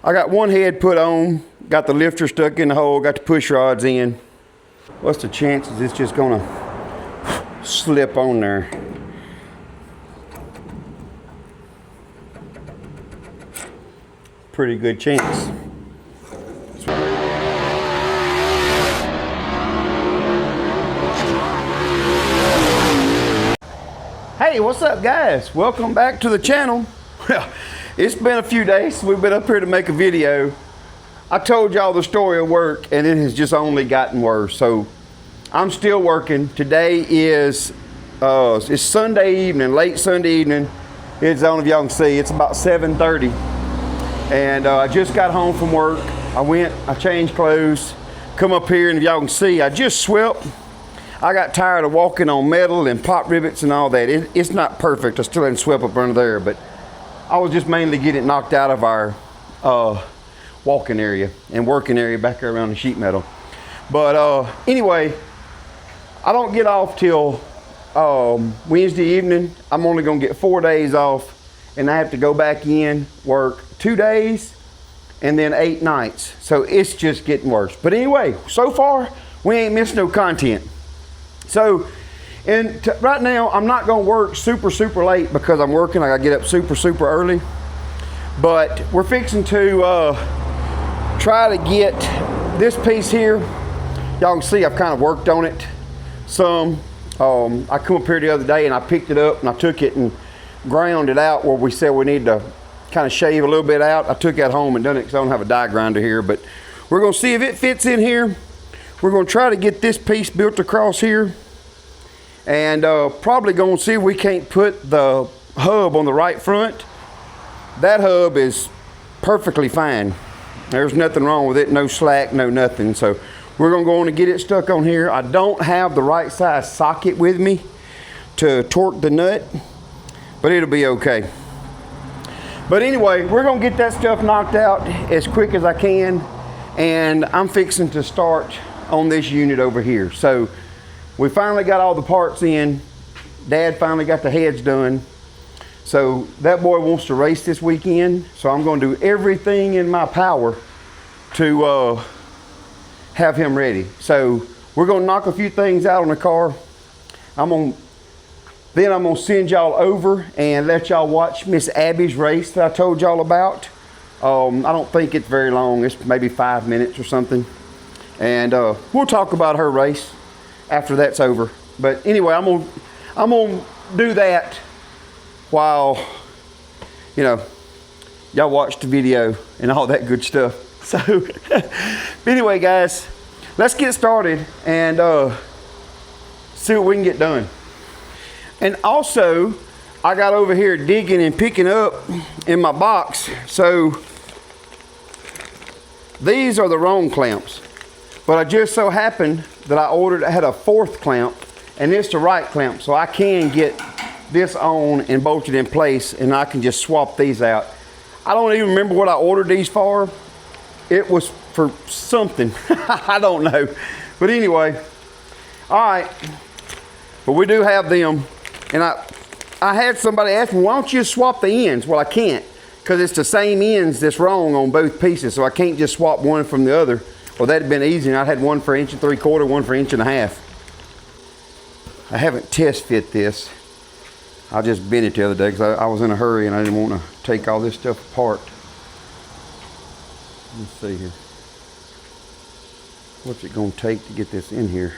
I got one head put on, got the lifter stuck in the hole, got the push rods in. What's the chances it's just gonna slip on there? Pretty good chance. Hey, what's up guys? Welcome back to the channel. Well, it's been a few days since we've been up here to make a video. I told y'all the story of work and it has just only gotten worse. So I'm still working. Today is it's Sunday evening, late Sunday evening. It's, I don't know if y'all can see, it's about 7:30. And I just got home from work. I changed clothes, come up here, and if y'all can see, I just swept. I got tired of walking on metal and pop rivets and all that. It's not perfect. I still hadn't swept up under there, but I was just mainly getting it knocked out of our walking area and working area back there around the sheet metal. But anyway, I don't get off till Wednesday evening. I'm only gonna get 4 days off, and I have to go back in, work 2 days, and then 8 nights. So it's just getting worse. But anyway, so far, we ain't missed no content. So, right now, I'm not gonna work super late because I'm working. I gotta get up super early. But we're fixing to try to get this piece here. Y'all can see I've kind of worked on it some. I come up here the other day and I picked it up and I took it and ground it out where we said we need to kind of shave a little bit out. I took that home and done it because I don't have a die grinder here. But we're gonna see if it fits in here. We're gonna try to get this piece built across here, and probably gonna see if we can't put the hub on the right front. That hub is perfectly fine. There's nothing wrong with it, no slack, no nothing. So we're gonna go on and get it stuck on here. I don't have the right size socket with me to torque the nut, but it'll be okay. But anyway, we're gonna get that stuff knocked out as quick as I can, and I'm fixing to start on this unit over here. So we finally got all the parts in. Dad finally got the heads done. So that boy wants to race this weekend. So I'm gonna do everything in my power to have him ready. So we're gonna knock a few things out on the car. Then I'm gonna send y'all over and let y'all watch Miss Abbie's race that I told y'all about. I don't think it's very long. It's maybe 5 minutes or something. And we'll talk about her race after that's over. But anyway, I'm gonna do that while, you know, y'all watch the video and all that good stuff. So anyway, guys, let's get started and see what we can get done. And also, I got over here digging and picking up in my box. So these are the wrong clamps. But I just so happened that I had a 4th clamp, and it's the right clamp, so I can get this on and bolted in place, and I can just swap these out. I don't even remember what I ordered these for. It was for something. I don't know. But anyway, all right. But we do have them, and I had somebody ask me, why don't you swap the ends? Well, I can't, because it's the same ends that's wrong on both pieces, so I can't just swap one from the other. Well, that'd been easy, and I had one for 1 3/4, one for 1.5 inches. I haven't test fit this. I just bent it the other day because I was in a hurry and I didn't want to take all this stuff apart. Let's see here. What's it gonna take to get this in here?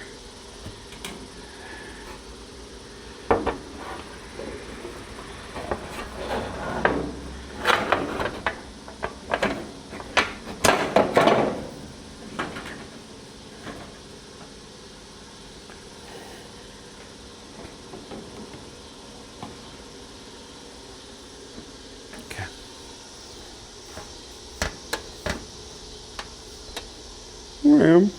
Well,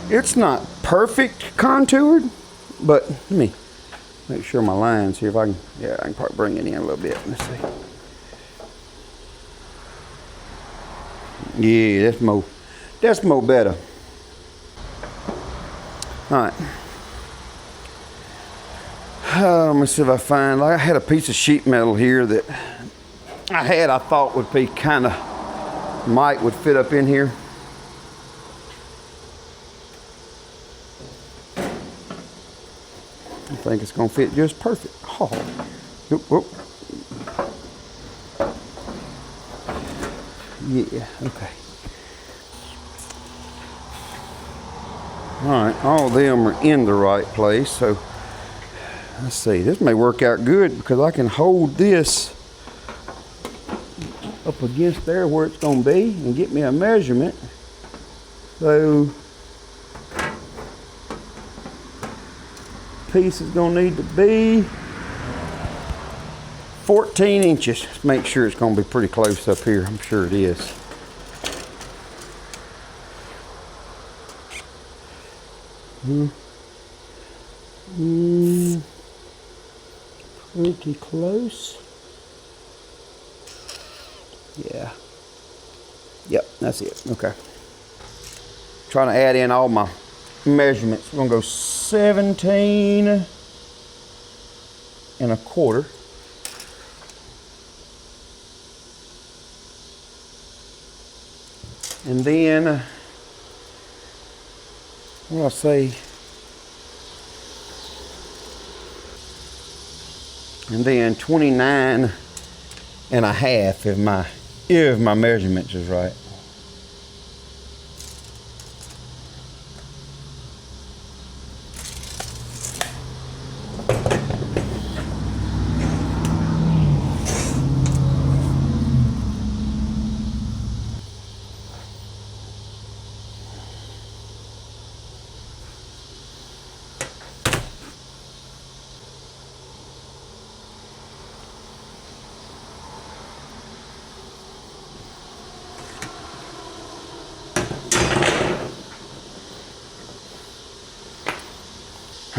it's not perfect contoured, but let me make sure my lines here. If I can, yeah, I can probably bring it in a little bit. Let's see. Yeah, that's more better. All right. Let me see if I find, like I had a piece of sheet metal here that I thought would be kind of, would fit up in here. I think it's gonna fit just perfect. Oh, whoop, whoop. Yeah, okay. All right, all of them are in the right place, so let's see, this may work out good because I can hold this up against there where it's gonna be and get me a measurement. So, piece is gonna need to be 14 inches. Let's make sure it's gonna be pretty close up here. I'm sure it is. Pretty close. Yeah. Yep, that's it. Okay. Trying to add in all my measurements. We're gonna go 17 1/4. And then, what do I say? And then 29 1/2 if my measurements is right.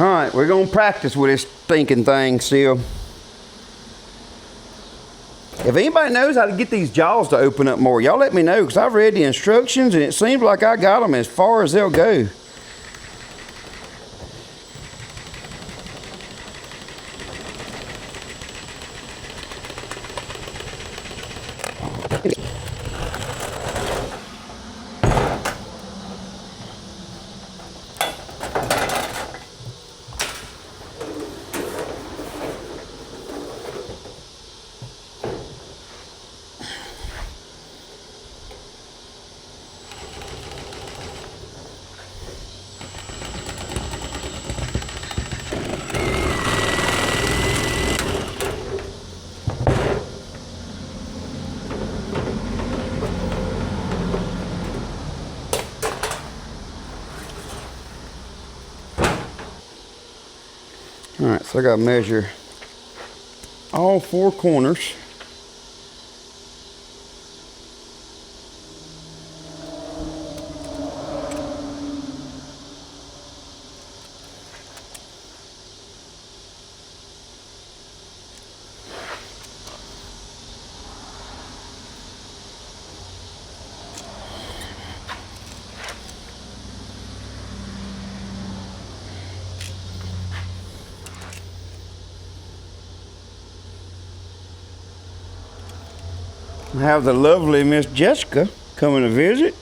All right, we're gonna practice with this stinking thing still. If anybody knows how to get these jaws to open up more, y'all let me know, because I've read the instructions and it seems like I got them as far as they'll go. All right, so I gotta measure all 4 corners. I have the lovely Miss Jessica coming to visit.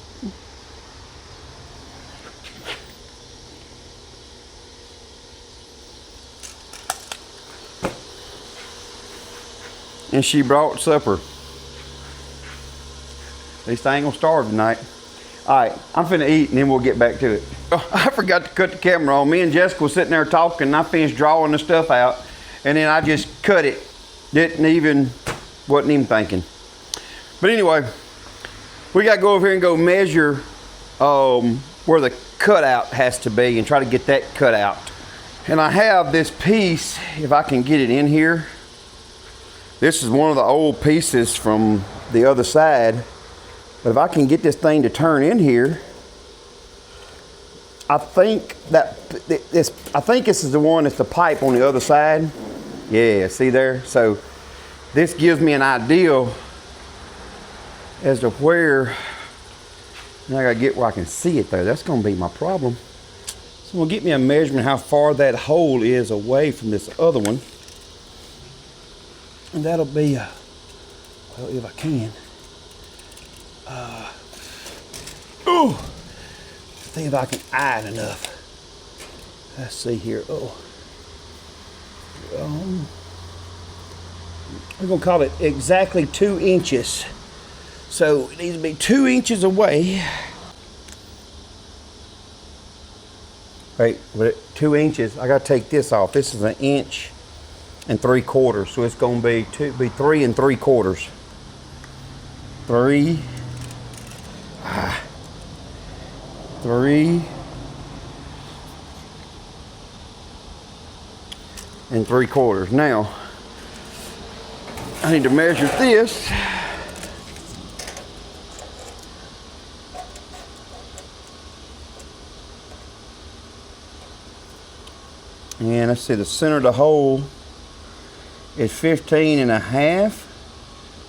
And she brought supper. At least I ain't gonna starve tonight. All right, I'm finna eat and then we'll get back to it. Oh, I forgot to cut the camera on. Me and Jessica was sitting there talking and I finished drawing the stuff out and then I just cut it. Wasn't even thinking. But anyway, we gotta go over here and go measure where the cutout has to be and try to get that cut out. And I have this piece, if I can get it in here. This is one of the old pieces from the other side. But if I can get this thing to turn in here, I think this is the one that's the pipe on the other side. Yeah, see there? So this gives me an idea as to where. Now I gotta get where I can see it though. That's gonna be my problem. So we'll get me a measurement how far that hole is away from this other one. And that'll be, well, if I can. See if I can eye it enough. Let's see here. We're gonna call it exactly 2 inches. So it needs to be 2 inches away. Wait, 2 inches. I gotta take this off. This is 1 inch and 3/4. So it's gonna be 3 3/4. 3 3/4. Now, I need to measure this. And let's see, the center of the hole is 15 1/2.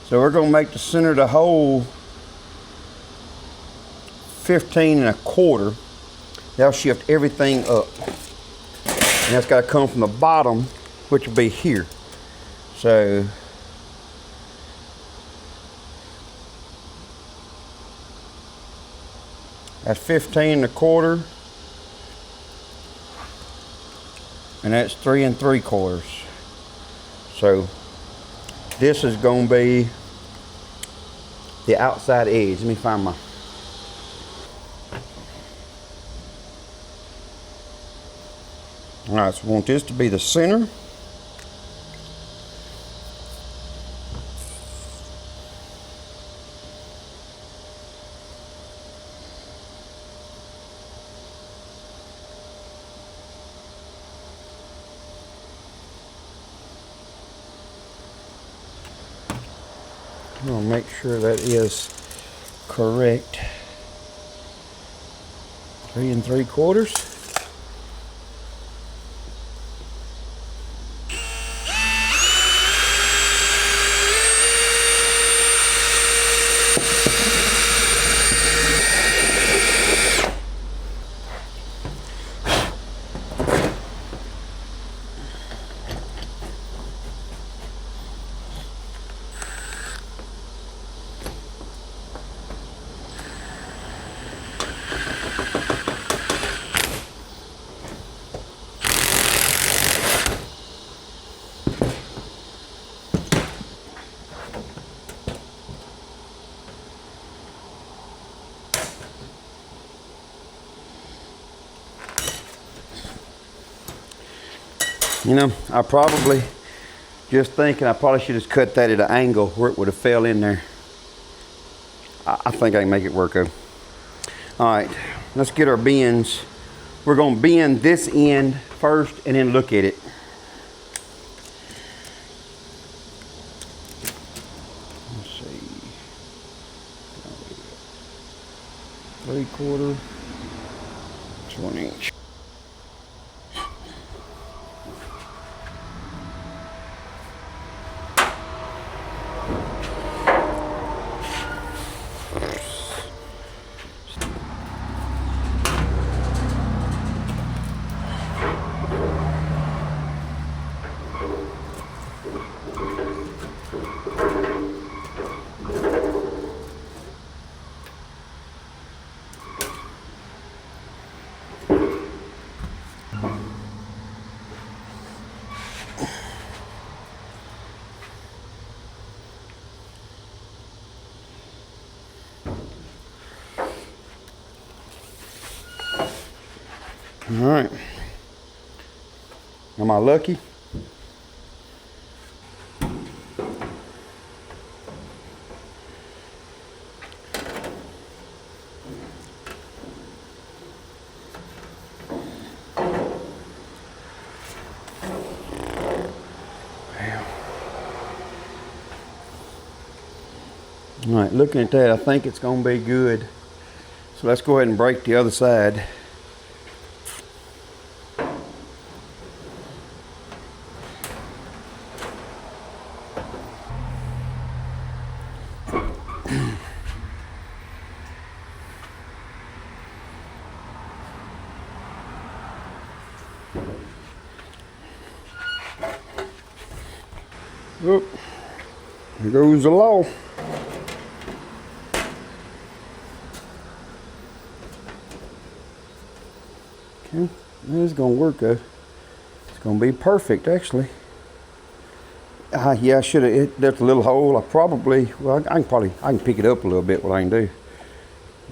So we're gonna make the center of the hole 15 1/4. That'll shift everything up. And that's gotta come from the bottom, which will be here. So that's 15 1/4. And that's 3 3/4. So this is gonna be the outside edge. Let me find my, all right, so we want this to be the center. I'm gonna make sure that is correct. 3 3/4. You know, I probably, just thinking, I probably should have cut that at an angle where it would have fell in there. I think I can make it work though. All right, let's get our bends. We're gonna bend this end first and then look at it. Let's see. 3/4 to 1 inch. All right, am I lucky? All right, looking at that, I think it's gonna be good. So let's go ahead and break the other side. Oh, here goes the law. Okay, this is gonna work though. It's gonna be perfect actually. Yeah, I should have. There's a little hole. I probably, well, I can pick it up a little bit. What I can do,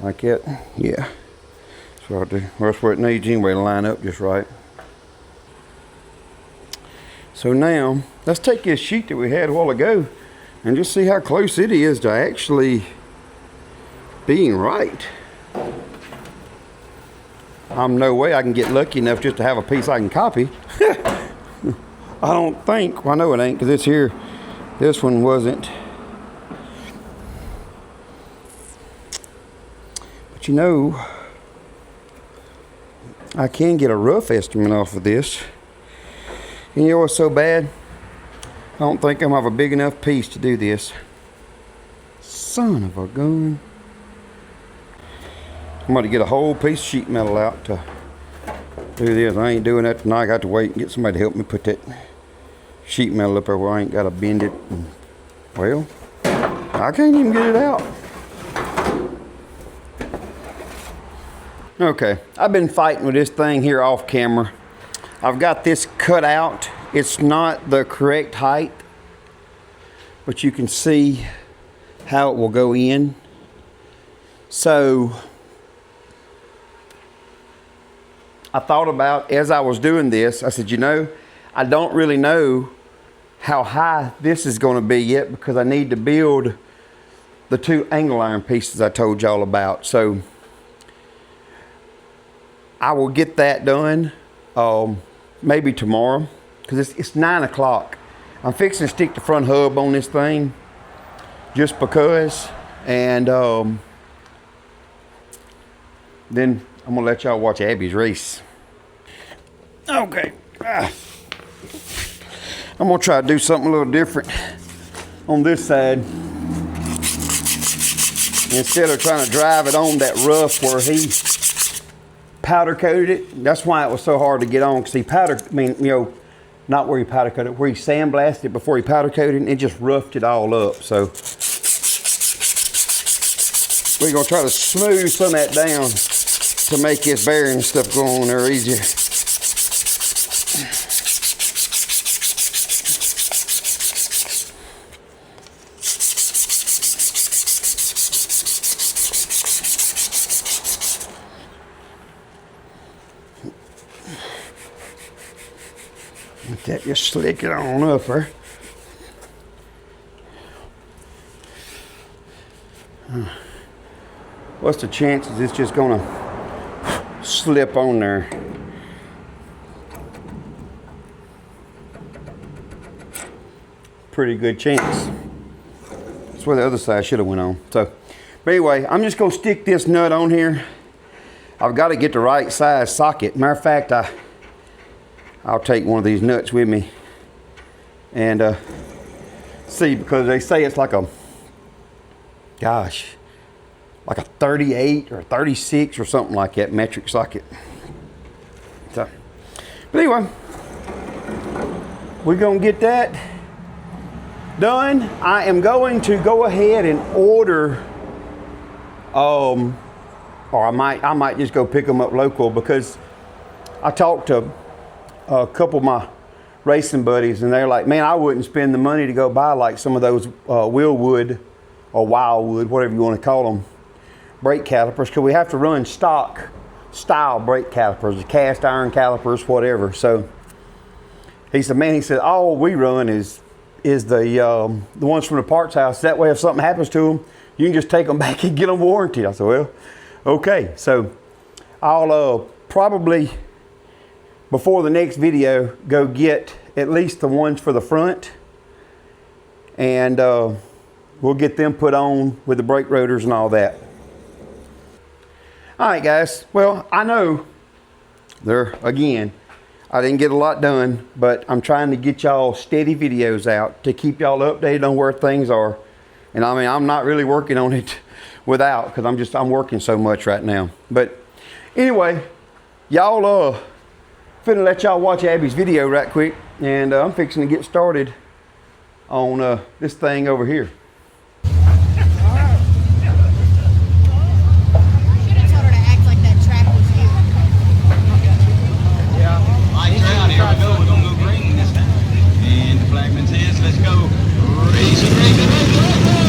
like that. Yeah, that's what I do. Well, that's where it needs anyway to line up just right. So now, let's take this sheet that we had a while ago and just see how close it is to actually being right. I'm no way I can get lucky enough just to have a piece I can copy. I don't think. Well, I know it ain't, because this one wasn't. But you know, I can get a rough estimate off of this. And you know what's so bad? I don't think I'm have a big enough piece to do this. Son of a gun. I'm going to get a whole piece of sheet metal out to do this. I ain't doing that tonight. I got to wait and get somebody to help me put that sheet metal up there where I ain't got to bend it. Well, I can't even get it out. Okay, I've been fighting with this thing here off camera. I've got this cut out. It's not the correct height, but you can see how it will go in. So I thought about, as I was doing this, I said, you know, I don't really know how high this is going to be yet, because I need to build the 2 angle iron pieces I told y'all about. So I will get that done maybe tomorrow, because it's 9 o'clock. I'm fixing to stick the front hub on this thing just because, and then I'm gonna let y'all watch Abbie's race. Okay, I'm gonna try to do something a little different on this side. Instead of trying to drive it on that rough where he powder coated it. That's why it was so hard to get on, because he not where he powder coated it, where he sandblasted it before he powder coated it, and it just roughed it all up. So we're gonna try to smooth some of that down to make this bearing stuff go on there easier. That just slick it on up there. What's the chances it's just gonna slip on there? Pretty good chance. That's where the other side should have went on. So, but anyway, I'm just gonna stick this nut on here. I've got to get the right size socket. Matter of fact, I'll take one of these nuts with me and see, because they say it's like a, like a 38 or 36 or something like that metric socket. So, but anyway, we're gonna get that done. I am going to go ahead and order, or I might just go pick them up local, because I talked to a couple of my racing buddies, and they're like, man, I wouldn't spend the money to go buy like some of those Willwood or Wildwood, whatever you want to call them, brake calipers, because we have to run stock style brake calipers, cast iron calipers, whatever. So he said, all we run is the ones from the parts house. That way, if something happens to them, you can just take them back and get them warranted. I said, well, okay. So I'll probably, before the next video, go get at least the ones for the front, and we'll get them put on with the brake rotors and all that. All right, guys. Well, I know again, I didn't get a lot done, but I'm trying to get y'all steady videos out to keep y'all updated on where things are. And I mean, I'm not really working on it without, because I'm working so much right now. But anyway, y'all, finna let y'all watch Abbie's video right quick, and I'm fixing to get started on this thing over here. Should have told her to act like that track was you. Lights out, here we go. We're gonna go green this time. And the flagman says, let's go. Racing, racing, racing, racing.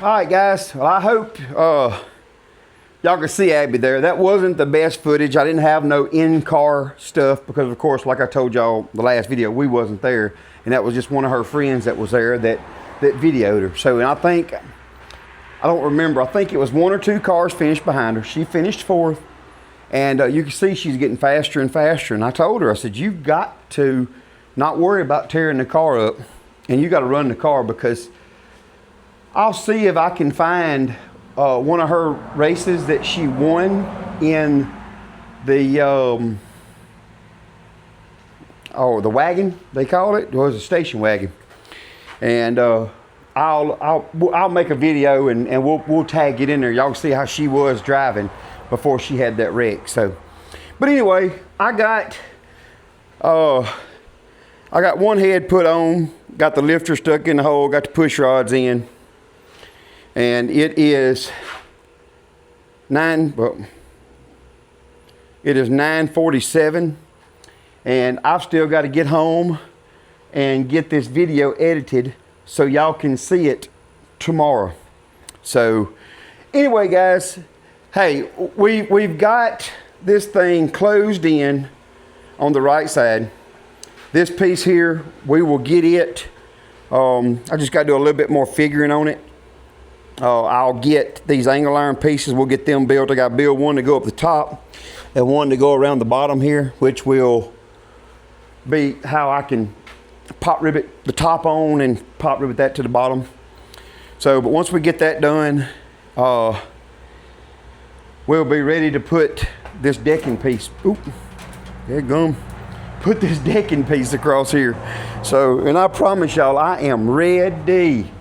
All right, guys. Well, I hope y'all can see Abbie there. That wasn't the best footage. I didn't have no in-car stuff because, of course, like I told y'all the last video, we wasn't there. And that was just one of her friends that was there that videoed her. So, and I don't remember. I think it was 1 or 2 cars finished behind her. She finished 4th. And you can see she's getting faster and faster. And I told her, I said, you've got to not worry about tearing the car up. And you got to run the car, because I'll see if I can find one of her races that she won in the the wagon, they call it. It was a station wagon. And I'll make a video and we'll tag it in there. Y'all can see how she was driving before she had that wreck. So, but anyway, I got one head put on, got the lifter stuck in the hole, got the push rods in, and it is 9:47, and I've still got to get home and get this video edited so y'all can see it tomorrow. So anyway, guys, hey, we've got this thing closed in on the right side. This piece here, we will get it. I just got to do a little bit more figuring on it. I'll get these angle iron pieces. We'll get them built. I got to build one to go up the top and one to go around the bottom here, which will be how I can pop rivet the top on and pop rivet that to the bottom. So, but once we get that done, we'll be ready to put this decking piece. Oop, there it goes. Put this decking piece across here. So, and I promise y'all, I am ready.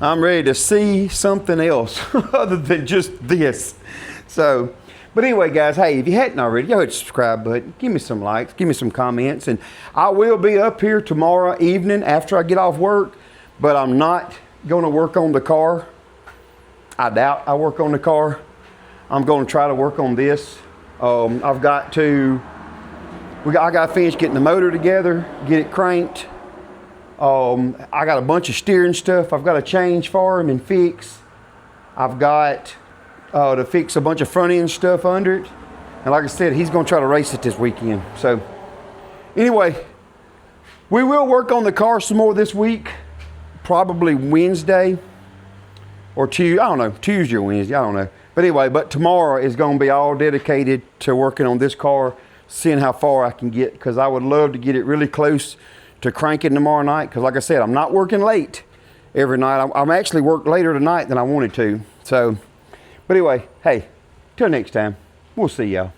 I'm ready to see something else other than just this. So, but anyway, guys, hey, if you hadn't already, go ahead and subscribe button. Give me some likes, give me some comments, and I will be up here tomorrow evening after I get off work, but I'm not going to work on the car. I doubt I work on the car. I'm going to try to work on this. I got to finish getting the motor together, get it cranked. I got a bunch of steering stuff I've got to change for him and fix. I've got to fix a bunch of front end stuff under it. And like I said, he's going to try to race it this weekend. So anyway, we will work on the car some more this week. Probably Wednesday or Tuesday. I don't know, Tuesday or Wednesday, I don't know. But anyway, but tomorrow is going to be all dedicated to working on this car, seeing how far I can get, because I would love to get it really close to cranking tomorrow night. Because like I said, I'm not working late every night. I'm actually worked later tonight than I wanted to. So, but anyway, hey, till next time, we'll see y'all.